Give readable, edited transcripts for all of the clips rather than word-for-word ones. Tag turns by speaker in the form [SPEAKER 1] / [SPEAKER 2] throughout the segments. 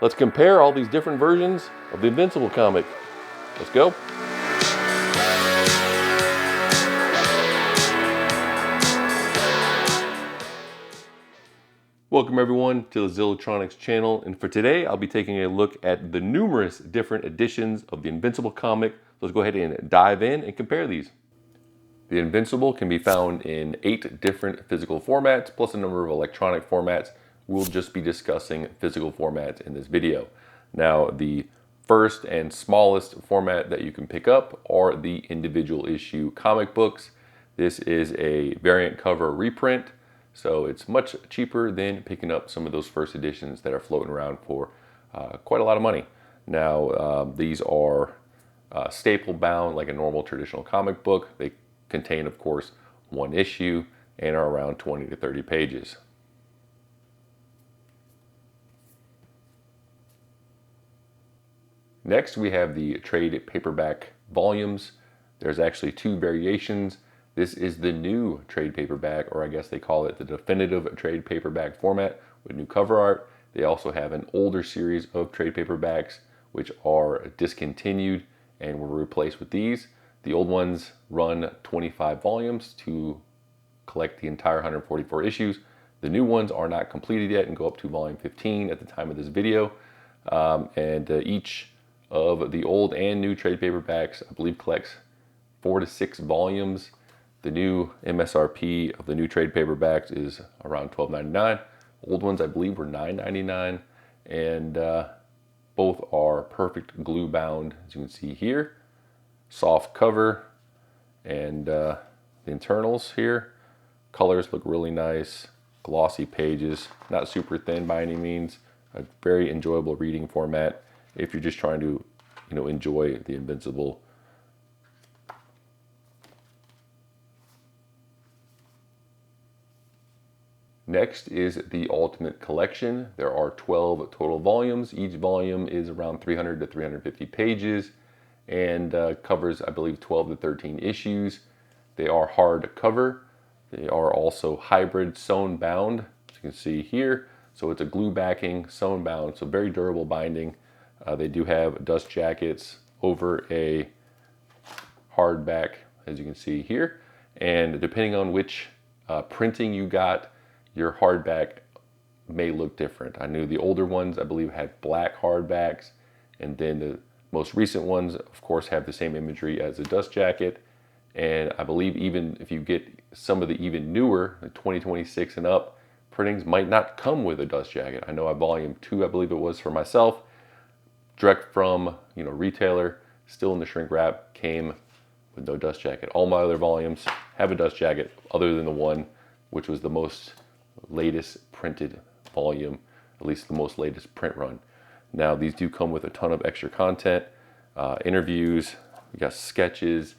[SPEAKER 1] Let's compare all these different versions of the Invincible comic. Let's go. Welcome everyone to the Zillotronics channel, and for today I'll be taking a look at the numerous different editions of the Invincible comic. Let's go ahead and dive in and compare these. The Invincible can be found in 8 different physical formats, plus a number of electronic formats. We'll just be discussing physical formats in this video. Now, the first and smallest format that you can pick up are the individual issue comic books. This is a variant cover reprint, so it's much cheaper than picking up some of those first editions that are floating around for quite a lot of money. Now, these are staple bound like a normal traditional comic book. They contain, of course, one issue and are around 20 to 30 pages. Next, we have the trade paperback volumes. There's actually 2 variations. This is the new trade paperback, or I guess they call it the definitive trade paperback format with new cover art. They also have an older series of trade paperbacks which are discontinued and were replaced with these. The old ones run 25 volumes to collect the entire 144 issues. The new ones are not completed yet and go up to volume 15 at the time of this video. Each of the old and new trade paperbacks, I believe, collects 4 to 6 volumes. The new MSRP of the new trade paperbacks is around $12.99. Old ones, I believe, were $9.99, and both are perfect glue bound, as you can see here. Soft cover, and the internals here. Colors look really nice. Glossy pages, not super thin by any means. A very enjoyable reading format if you're just trying to, enjoy the Invincible. Next is the Ultimate Collection. There are 12 total volumes. Each volume is around 300 to 350 pages and covers, I believe, 12 to 13 issues. They are hard cover. They are also hybrid sewn bound, as you can see here. So it's a glue backing, sewn bound, so very durable binding. They do have dust jackets over a hardback, as you can see here. And depending on which printing you got, your hardback may look different. I knew the older ones, I believe, had black hardbacks, and then the most recent ones, of course, have the same imagery as the dust jacket. And I believe even if you get some of the even newer, the 2026 and up, printings might not come with a dust jacket. I know volume 2, I believe it was for myself, direct from retailer, still in the shrink wrap, came with no dust jacket. All my other volumes have a dust jacket, other than the one which was the most latest printed volume, at least the most latest print run. Now, these do come with a ton of extra content, interviews, we got sketches,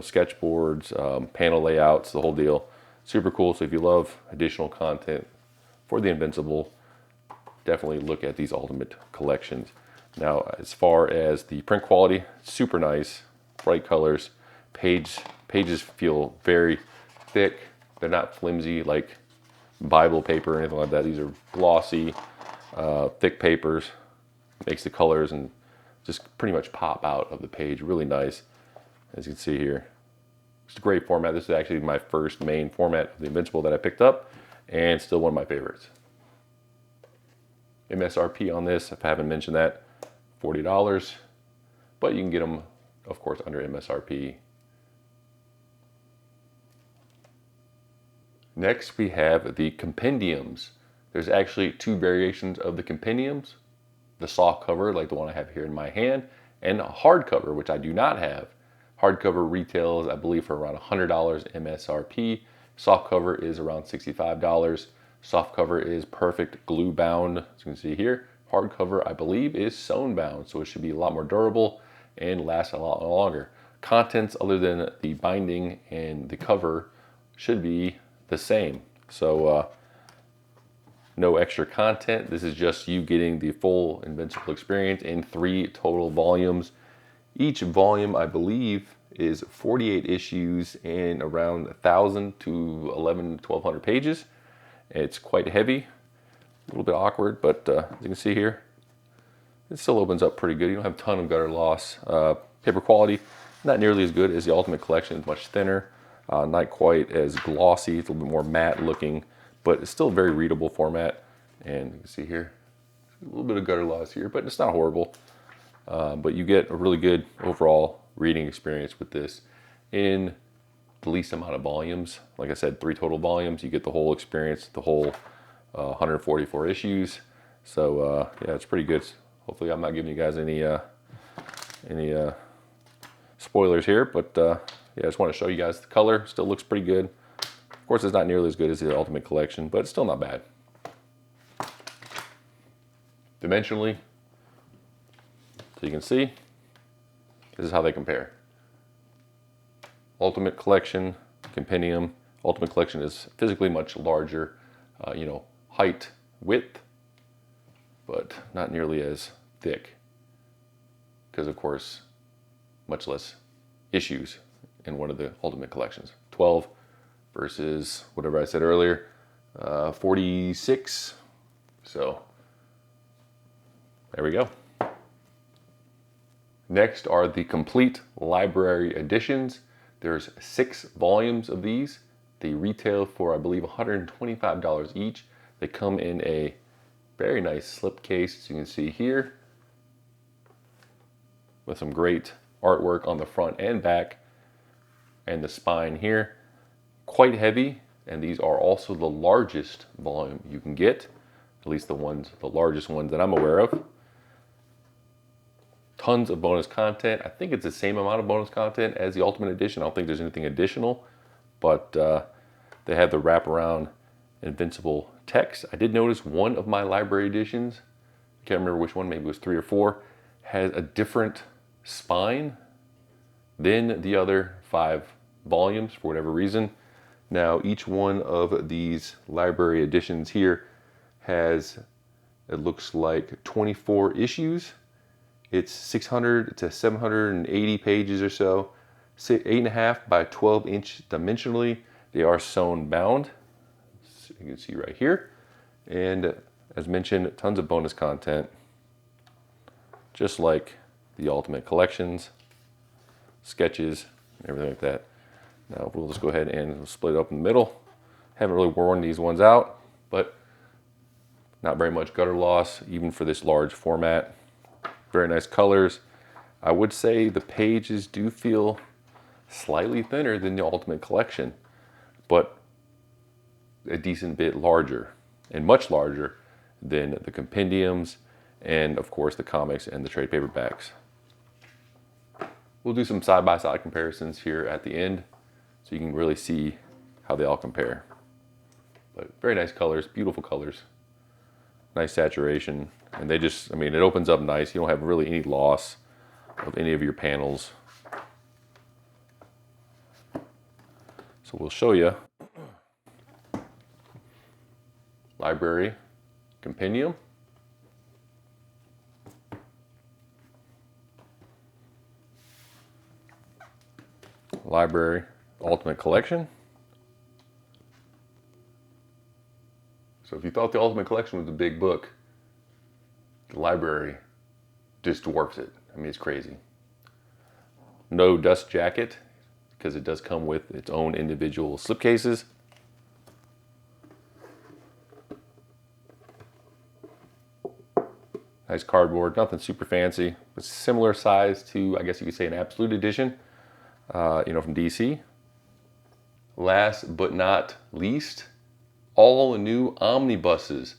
[SPEAKER 1] sketchboards, panel layouts, the whole deal. Super cool. So if you love additional content for the Invincible, definitely look at these Ultimate Collections. Now, as far as the print quality, super nice, bright colors. Pages feel very thick. They're not flimsy like Bible paper or anything like that. These are glossy, thick papers. Makes the colors and just pretty much pop out of the page. Really nice, as you can see here. It's a great format. This is actually my first main format of the Invincible that I picked up, and still one of my favorites. MSRP on this, if I haven't mentioned that, $40, but you can get them, of course, under MSRP. Next, we have the compendiums. There's actually 2 variations of the compendiums. The soft cover, like the one I have here in my hand, and a hardcover, which I do not have. Hardcover retails, I believe, for around $100 MSRP. Soft cover is around $65. Soft cover is perfect glue bound, as you can see here. Hardcover, I believe, is sewn bound, so it should be a lot more durable and last a lot longer. Contents other than the binding and the cover should be the same. So no extra content. This is just you getting the full Invincible experience in 3 total volumes. Each volume, I believe, is 48 issues and around 1,000 to 1,200 pages. It's quite heavy. A little bit awkward, but as you can see here, it still opens up pretty good. You don't have a ton of gutter loss. Paper quality, not nearly as good as the Ultimate Collection. It's much thinner, not quite as glossy. It's a little bit more matte looking, but it's still a very readable format. And you can see here, a little bit of gutter loss here, but it's not horrible. But you get a really good overall reading experience with this in the least amount of volumes. Like I said, 3 total volumes. You get the whole experience, the whole 144 issues. So yeah, it's pretty good. Hopefully I'm not giving you guys any spoilers here, but yeah, I just want to show you guys the color. Still looks pretty good. Of course, it's not nearly as good as the Ultimate Collection, but it's still not bad. Dimensionally, so you can see, this is how they compare. Ultimate Collection, Compendium. Ultimate Collection is physically much larger, you know, height, width, but not nearly as thick, because of course, much less issues in one of the Ultimate Collections. 12 versus whatever I said earlier, 46. So there we go. Next are the complete library editions. There's 6 volumes of these. They retail for, I believe, $125 each. They come in a very nice slipcase, as you can see here, with some great artwork on the front and back, and the spine here. Quite heavy, and these are also the largest volume you can get, at least the largest ones that I'm aware of. Tons of bonus content. I think it's the same amount of bonus content as the Ultimate Edition. I don't think there's anything additional, but they have the wraparound Invincible text. I did notice one of my library editions, I can't remember which one, maybe it was 3 or 4, has a different spine than the other 5 volumes for whatever reason. Now, each one of these library editions here has, it looks like 24 issues. It's 600 to 780 pages or so, 8.5 by 12 inch dimensionally. They are sewn bound, so you can see right here. And as mentioned, tons of bonus content, just like the Ultimate Collections, sketches, everything like that. Now we'll just go ahead and split it up in the middle. Haven't really worn these ones out, but not very much gutter loss, even for this large format. Very nice colors. I would say the pages do feel slightly thinner than the Ultimate Collection, but a decent bit larger and much larger than the compendiums and of course the comics and the trade paperbacks. We'll do some side-by-side comparisons here at the end so you can really see how they all compare. But very nice colors, beautiful colors, nice saturation, and they just, I mean, it opens up nice. You don't have really any loss of any of your panels. So we'll show you library compendium, library Ultimate Collection. So if you thought the Ultimate Collection was a big book, the library just dwarfs it. I mean, it's crazy. No dust jacket, because it does come with its own individual slipcases. Nice cardboard, nothing super fancy, but similar size to, I guess you could say, an Absolute Edition, you know, from DC. Last but not least, all new omnibuses.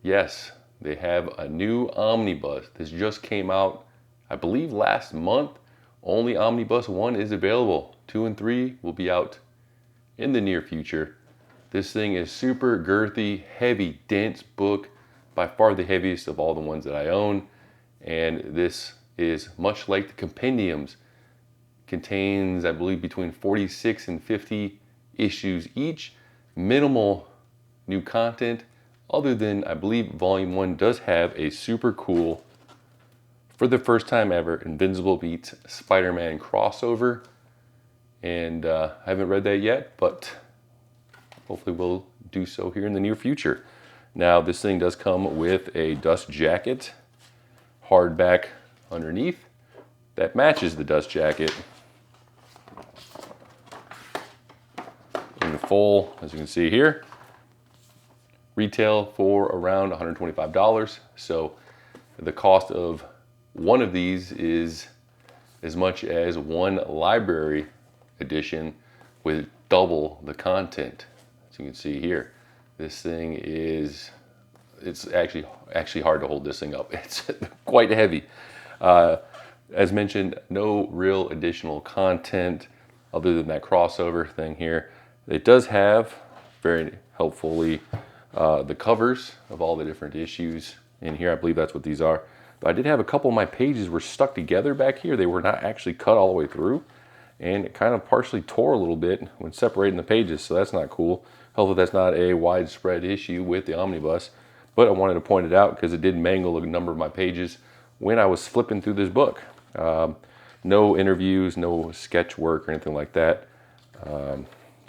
[SPEAKER 1] Yes, they have a new omnibus. This just came out, I believe, last month. Only Omnibus 1 is available. 2 and 3 will be out in the near future. This thing is super girthy, heavy, dense book. By far the heaviest of all the ones that I own. And this is much like the compendiums. Contains, I believe, between 46 and 50 issues each. Minimal new content, other than, I believe, Volume 1 does have a super cool, for the first time ever, Invincible meets Spider-Man crossover. And I haven't read that yet, but hopefully we'll do so here in the near future. Now this thing does come with a dust jacket, hardback underneath, that matches the dust jacket in full, as you can see here. Retail for around $125. So the cost of one of these is as much as one library edition with double the content. As you can see here, this thing is, it's actually hard to hold this thing up. It's quite heavy. As mentioned, no real additional content other than that crossover thing here. It does have, very helpfully, the covers of all the different issues in here. I believe that's what these are. But I did have a couple of my pages were stuck together back here. They were not actually cut all the way through, and it kind of partially tore a little bit when separating the pages, so that's not cool. Hopefully that's not a widespread issue with the Omnibus, but I wanted to point it out because it did mangle a number of my pages when I was flipping through this book. No interviews, no sketch work or anything like that. As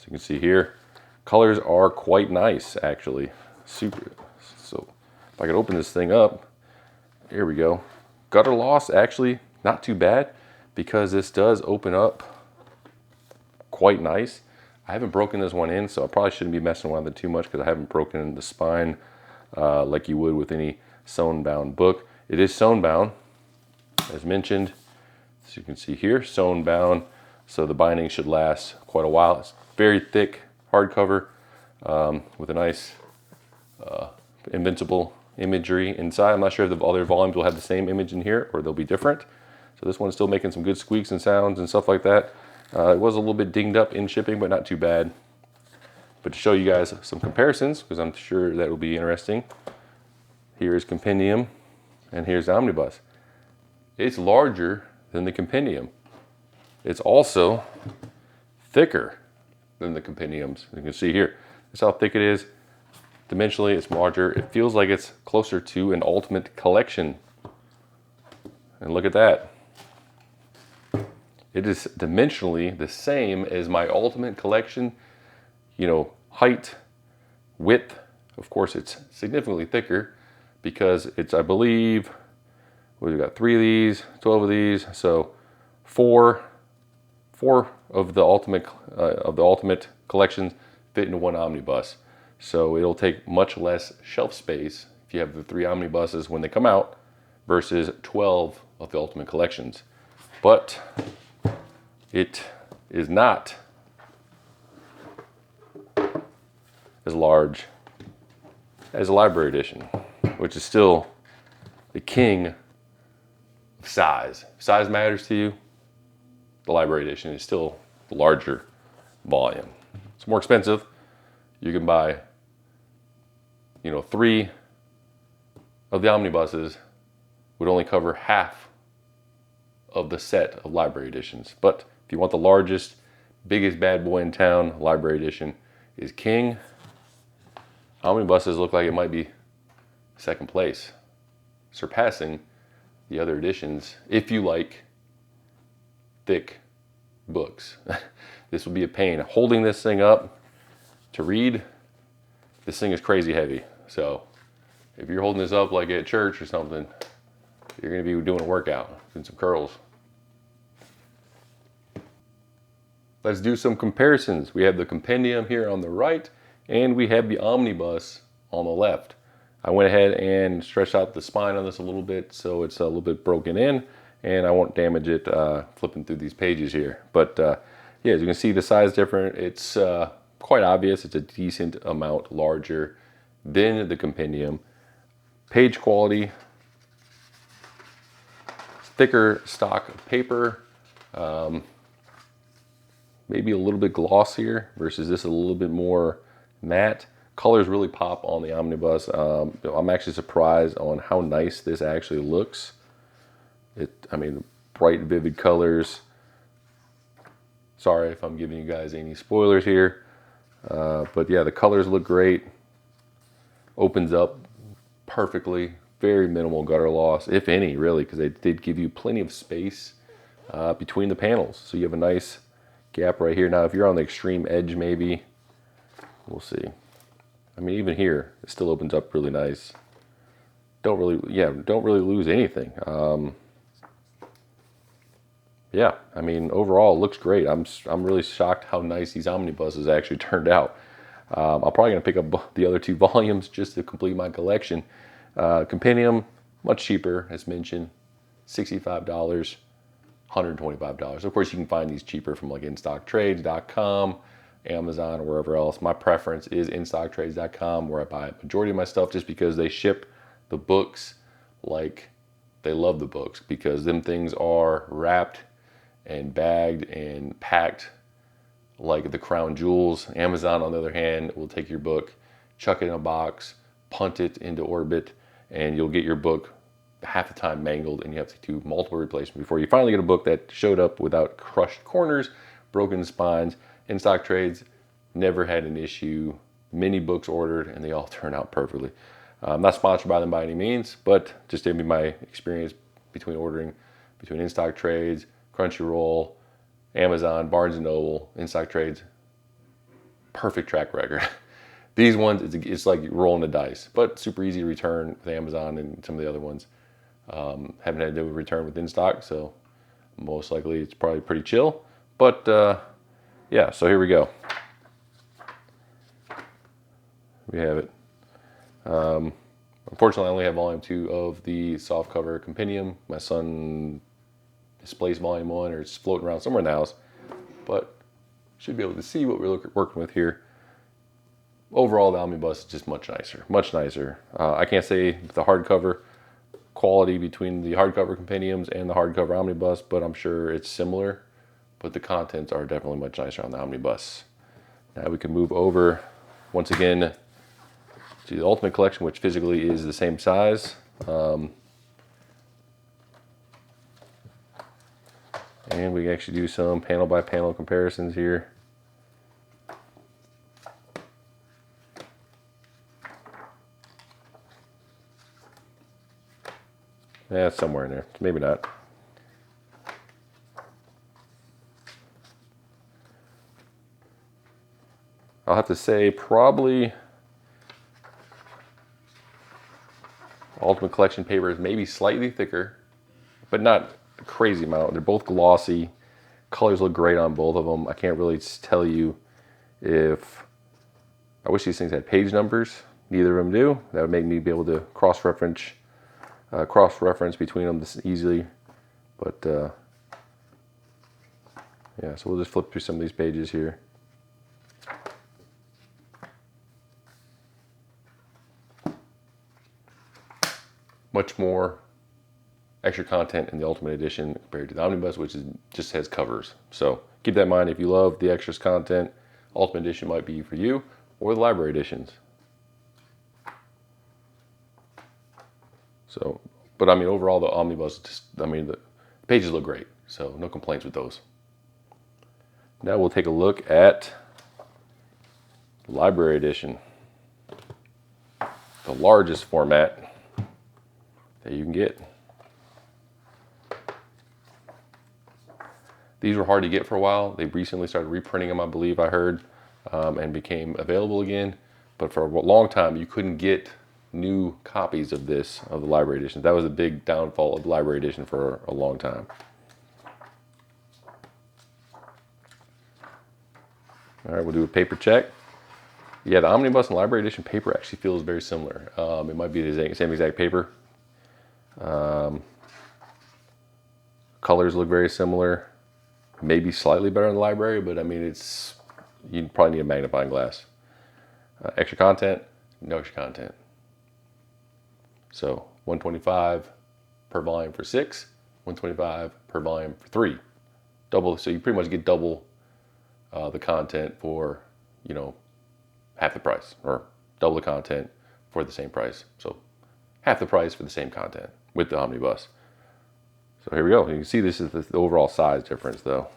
[SPEAKER 1] you can see here, colors are quite nice, actually. Super. So if I could open this thing up, here we go. Gutter loss, actually not too bad, because this does open up quite nice. I haven't broken this one in, so I probably shouldn't be messing around with it too much because I haven't broken in the spine like you would with any sewn bound book. It is sewn bound, as mentioned. As you can see here, sewn bound, so the binding should last quite a while. It's very thick hardcover with a nice Invincible imagery inside. I'm not sure if the other volumes will have the same image in here or they'll be different. So this one's still making some good squeaks and sounds and stuff like that. It was a little bit dinged up in shipping, but not too bad. But to show you guys some comparisons, because I'm sure that will be interesting. Here is Compendium, and here's the Omnibus. It's larger than the Compendium. It's also thicker than the Compendiums. You can see here, that's how thick it is. Dimensionally, it's larger. It feels like it's closer to an Ultimate Collection. And look at that. It is dimensionally the same as my Ultimate Collection, you know, height, width. Of course, it's significantly thicker because it's, I believe, we've got 3 of these, 12 of these, so four of the Ultimate Collections fit into one omnibus. So it'll take much less shelf space if you have the 3 omnibuses when they come out versus 12 of the Ultimate Collections. But it is not as large as a library edition, which is still the king of size. If size matters to you, the library edition is still the larger volume. It's more expensive. You can buy, you know, 3 of the omnibuses would only cover half of the set of library editions. But if you want the largest, biggest bad boy in town, library edition is king. Omnibuses look like it might be second place, surpassing the other editions if you like thick books. This would be a pain. Holding this thing up to read, this thing is crazy heavy. So if you're holding this up like at church or something, you're gonna be doing a workout, doing some curls. Let's do some comparisons. We have the Compendium here on the right, and we have the Omnibus on the left. I went ahead and stretched out the spine on this a little bit so it's a little bit broken in, and I won't damage it flipping through these pages here. But yeah, as you can see, the size different. It's quite obvious. It's a decent amount larger than the Compendium. Page quality, thicker stock paper, maybe a little bit glossier versus this a little bit more matte. Colors really pop on the Omnibus. I'm actually surprised on how nice this actually looks. I mean, bright, vivid colors. Sorry if I'm giving you guys any spoilers here. But yeah, the colors look great. Opens up perfectly. Very minimal gutter loss, if any, really, because they did give you plenty of space between the panels. So you have a nice gap right here. Now, if you're on the extreme edge, maybe, we'll see. I mean, even here, it still opens up really nice. Don't really lose anything. Yeah, I mean, overall, it looks great. I'm really shocked how nice these omnibuses actually turned out. I'm probably going to pick up the other 2 volumes just to complete my collection. Compendium, much cheaper, as mentioned, $65, $125. Of course, you can find these cheaper from like instocktrades.com, Amazon, or wherever else. My preference is instocktrades.com, where I buy a majority of my stuff, just because they ship the books like they love the books, because them things are wrapped and bagged and packed like the crown jewels. Amazon, on the other hand, will take your book, chuck it in a box, punt it into orbit, and you'll get your book half the time mangled, and you have to do multiple replacements before you finally get a book that showed up without crushed corners, broken spines. In stock trades, never had an issue. Many books ordered, and they all turn out perfectly. I'm not sponsored by them by any means, but just gave me my experience between ordering between In Stock Trades, Crunchyroll, Amazon, Barnes & Noble, In Stock Trades. Perfect track record. These ones, it's like rolling the dice, but super easy to return with Amazon and some of the other ones. Haven't had to do a return with In Stock, so most likely it's probably pretty chill. But yeah, so here we go. We have it. Unfortunately, I only have volume 2 of the softcover compendium. My son displays volume 1, or it's floating around somewhere in the house, but should be able to see what we're working with here. Overall, the omnibus is just much nicer, much nicer. I can't say the hardcover quality between the hardcover compendiums and the hardcover omnibus, but I'm sure it's similar. But the contents are definitely much nicer on the omnibus. Now we can move over once again to the Ultimate Collection, which physically is the same size. And we actually do some panel by panel comparisons here. Yeah, it's somewhere in there. Maybe not. I'll have to say probably Ultimate Collection paper is maybe slightly thicker, but not a crazy amount. They're both glossy. Colors look great on both of them. I can't really tell you if... I wish these things had page numbers. Neither of them do. That would make me be able to cross-reference between them easily. But yeah, so we'll just flip through some of these pages here. Much more extra content in the Ultimate Edition compared to the Omnibus, which just has covers. So keep that in mind. If you love the extras content, Ultimate Edition might be for you, or the library editions. So, but I mean, overall, the Omnibus, the pages look great. So no complaints with those. Now we'll take a look at the library edition. The largest format that you can get. These were hard to get for a while. They recently started reprinting them, I believe I heard, and became available again. But for a long time, you couldn't get new copies of the library edition. That was a big downfall of the library edition for a long time. All right, we'll do a paper check. Yeah, the Omnibus and library edition paper actually feels very similar. It might be the same exact paper. Colors look very similar. Maybe slightly better in the library, but I mean, you probably need a magnifying glass. Extra content, no extra content. So $125 per volume for 6, $125 per volume for 3. Double, so you pretty much get double the content for, half the price, or double the content for the same price. So half the price for the same content with the Omnibus. So here we go. You can see this is the overall size difference, though.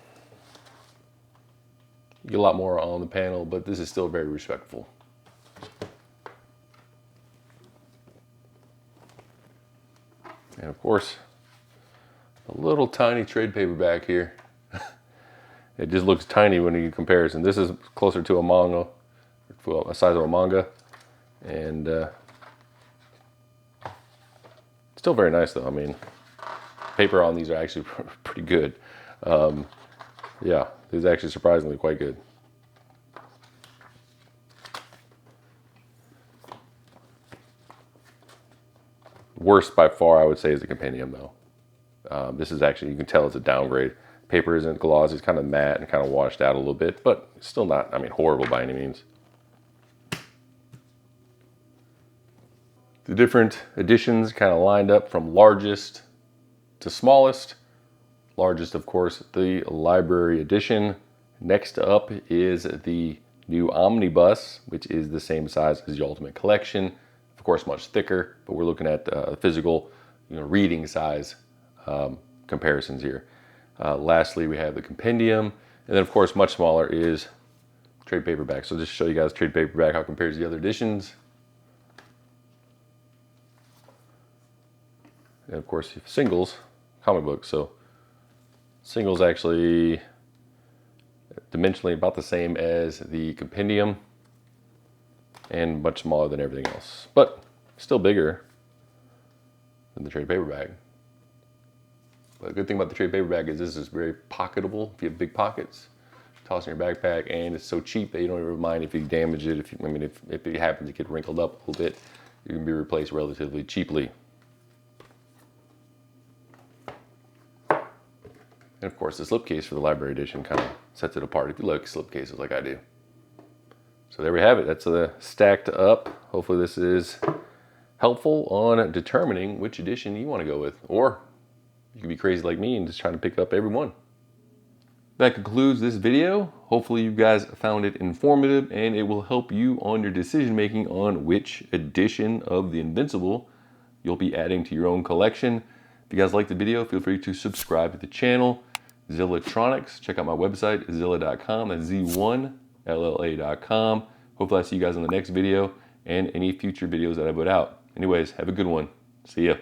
[SPEAKER 1] You get a lot more on the panel, but this is still very respectful. And of course, a little tiny trade paperback here. It just looks tiny when you comparison. This is closer to a manga, a size of a manga. And still very nice though. I mean, paper on these are actually pretty good. Yeah, this is actually surprisingly quite good. Worst by far, I would say, is the Compendium though. This is actually, you can tell it's a downgrade. Paper isn't glossy, it's kind of matte and kind of washed out a little bit, but still not, I mean, horrible by any means. The different editions kind of lined up from largest to smallest. Largest, of course, the library edition. Next up is the new Omnibus, which is the same size as the Ultimate Collection. Of course, much thicker, but we're looking at physical, reading size comparisons here. Lastly, we have the Compendium, and then of course, much smaller is trade paperback. So just show you guys trade paperback, how it compares to the other editions. And of course, singles, comic books. So singles actually dimensionally about the same as the Compendium and much smaller than everything else, but still bigger than the trade paperback. But the good thing about the trade paperback is this is very pocketable. If you have big pockets, toss in your backpack, and it's so cheap that you don't even mind if you damage it. If it happens to get wrinkled up a little bit, it can be replaced relatively cheaply. And of course, the slipcase for the library edition kind of sets it apart if you like slipcases like I do. So there we have it. That's stacked up. Hopefully this is helpful on determining which edition you want to go with. Or you can be crazy like me and just trying to pick up every one. That concludes this video. Hopefully you guys found it informative and it will help you on your decision making on which edition of the Invincible you'll be adding to your own collection. If you guys liked the video, feel free to subscribe to the channel. Zillatronics, check out my website, zilla.com, that's Z1LLA.com. Hopefully I see you guys in the next video and any future videos that I put out. Anyways, have a good one. See ya.